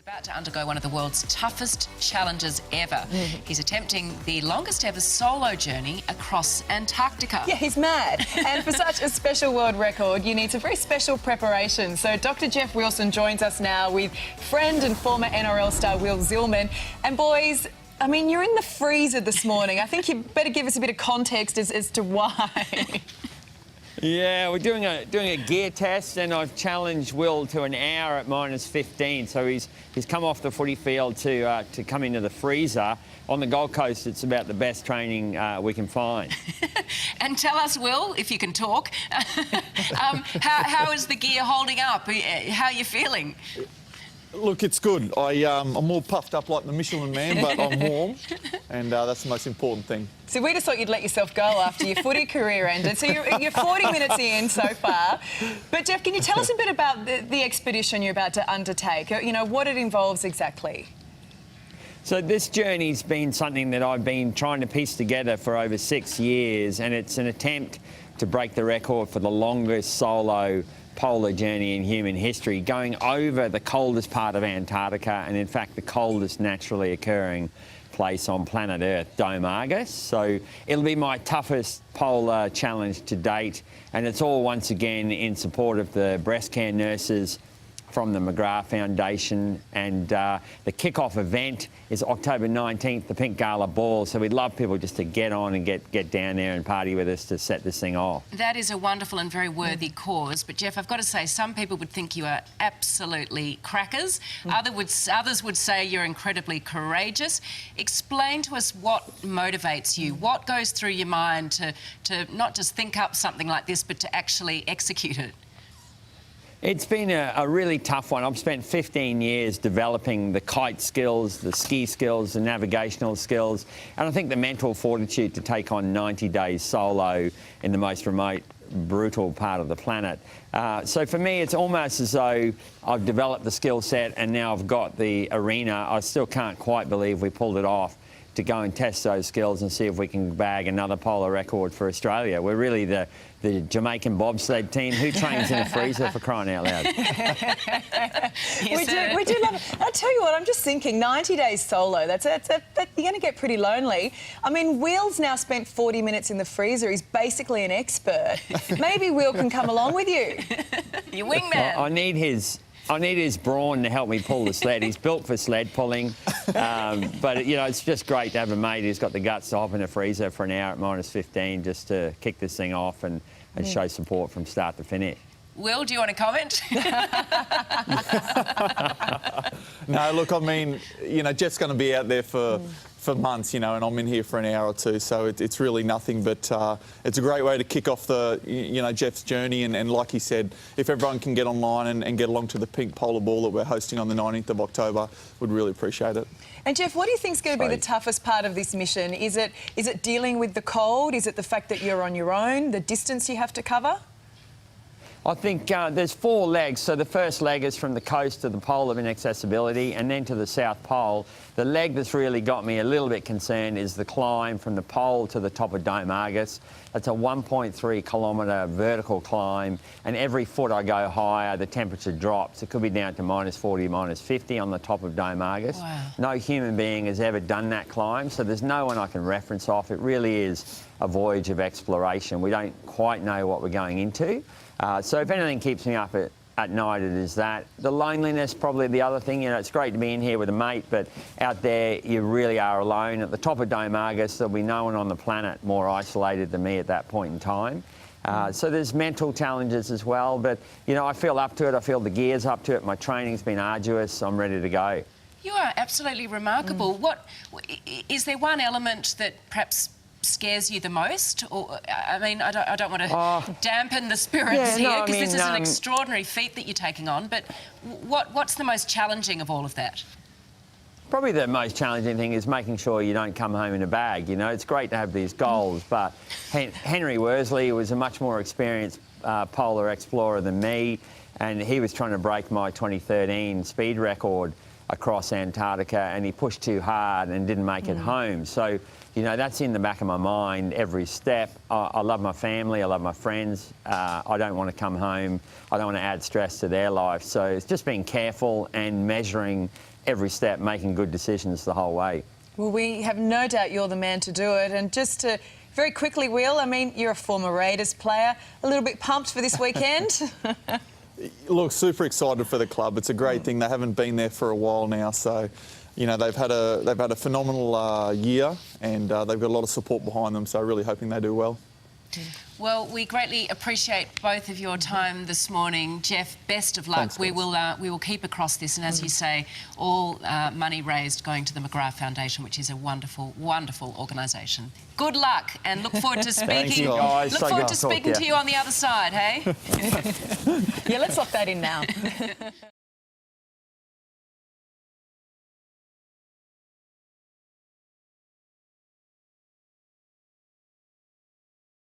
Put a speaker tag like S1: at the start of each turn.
S1: About to undergo one of the world's toughest challenges ever. He's attempting the longest ever solo journey across Antarctica.
S2: Yeah, he's mad. And for such a special world record, you need some very special preparation. So Dr. Jeff Wilson joins us now with friend and former NRL star Will Zillman. And boys, I mean, you're in the freezer this morning. I think you better give us a bit of context as to why.
S3: Yeah, we're doing a gear test, and I've challenged Will to an hour at -15. So he's come off the footy field to come into the freezer. On the Gold Coast, it's about the best training we can find.
S1: And tell us, Will, if you can talk, how is the gear holding up? How are you feeling?
S4: Look, it's good. I'm all puffed up like the Michelin Man, but I'm warm, and that's the most important thing.
S2: So we just thought you'd let yourself go after your footy career ended. So you're 40 minutes in so far. But Jeff, can you tell us a bit about the expedition you're about to undertake? You know, what it involves exactly?
S3: So this journey's been something that I've been trying to piece together for over 6 years, and it's an attempt to break the record for the longest solo polar journey in human history, going over the coldest part of Antarctica, and in fact the coldest naturally occurring place on planet Earth, Dome Argus. So it'll be my toughest polar challenge to date, and it's all once again in support of the breast care nurses from the McGrath Foundation, and the kick-off event is October 19th, the Pink Gala Ball, so we'd love people just to get on and get down there and party with us to set this thing off.
S1: That is a wonderful and very worthy cause, but Jeff, I've got to say, some people would think you are absolutely crackers. Others would say you're incredibly courageous. Explain to us what motivates you, what goes through your mind to not just think up something like this, but to actually execute it.
S3: It's been a really tough one. I've spent 15 years developing the kite skills, the ski skills, the navigational skills, and I think the mental fortitude to take on 90 days solo in the most remote, brutal part of the planet. So for me, it's almost as though I've developed the skill set and now I've got the arena. I still can't quite believe we pulled it off, to go and test those skills and see if we can bag another polar record for Australia. We're really the Jamaican bobsled team. Who trains in a freezer, for crying out loud?
S2: We do love it. I'll tell you what, I'm just thinking, 90 days solo, that's you're going to get pretty lonely. I mean, Will's now spent 40 minutes in the freezer. He's basically an expert. Maybe Will can come along with you.
S1: Your wingman.
S3: I need his brawn to help me pull the sled. He's built for sled pulling, but you know, it's just great to have a mate who's got the guts to hop in a freezer for an hour at -15 just to kick this thing off and show support from start to finish.
S1: Will, do you want to comment?
S4: No, look, I mean, you know, Jeff's going to be out there for months, you know, and I'm in here for an hour or two, so it's really nothing, but it's a great way to kick off Jeff's journey, and like he said, if everyone can get online and get along to the Pink Polar Ball that we're hosting on the 19th of October, we'd really appreciate it.
S2: And Jeff, what do you think is going to be the toughest part of this mission? Is it dealing with the cold? Is it the fact that you're on your own, the distance you have to cover?
S3: I think there's 4 legs. So the first leg is from the coast to the pole of inaccessibility, and then to the South Pole. The leg that's really got me a little bit concerned is the climb from the pole to the top of Dome Argus. That's a 1.3 kilometre vertical climb, and every foot I go higher, the temperature drops. It could be down to -40, -50 on the top of Dome Argus.
S1: Wow.
S3: No human being has ever done that climb, so there's no one I can reference off. It really is a voyage of exploration. We don't quite know what we're going into. So if anything keeps me up at night, it is that. The loneliness, probably the other thing. You know, it's great to be in here with a mate, but out there you really are alone. At the top of Dome Argus, there'll be no one on the planet more isolated than me at that point in time. So there's mental challenges as well, but, you know, I feel up to it. I feel the gear's up to it. My training's been arduous. I'm ready to go.
S1: You are absolutely remarkable. What is there one element that perhaps scares you the most? Or I mean, I don't want to dampen the spirits here, because this is an extraordinary feat that you're taking on, but what's the most challenging of all of that?
S3: Probably the most challenging thing is making sure you don't come home in a bag. You know, it's great to have these goals, but Henry Worsley was a much more experienced polar explorer than me, and he was trying to break my 2013 speed record across Antarctica, and he pushed too hard and didn't make it home. So, you know, that's in the back of my mind every step. I love my family, I love my friends. I don't want to come home. I don't want to add stress to their life. So it's just being careful and measuring every step, making good decisions the whole way.
S2: Well, we have no doubt you're the man to do it. And just to very quickly, Will, I mean, you're a former Raiders player. A little bit pumped for this weekend?
S4: Look, super excited for the club. It's a great thing. They haven't been there for a while now, so you know they've had a phenomenal year, and they've got a lot of support behind them. So really hoping they do well.
S1: Well, we greatly appreciate both of your time this morning. Jeff, best of luck.
S4: Thanks,
S1: we
S4: guys.
S1: will keep across this, and as you say, all money raised going to the McGrath Foundation, which is a wonderful, wonderful organisation. Good luck, and look forward to speaking.
S3: Thank you, guys.
S1: Look
S3: So
S1: forward
S3: good
S1: to
S3: to talk,
S1: speaking to
S3: yeah.
S1: you on the other side, hey?
S2: Yeah, let's lock that in now.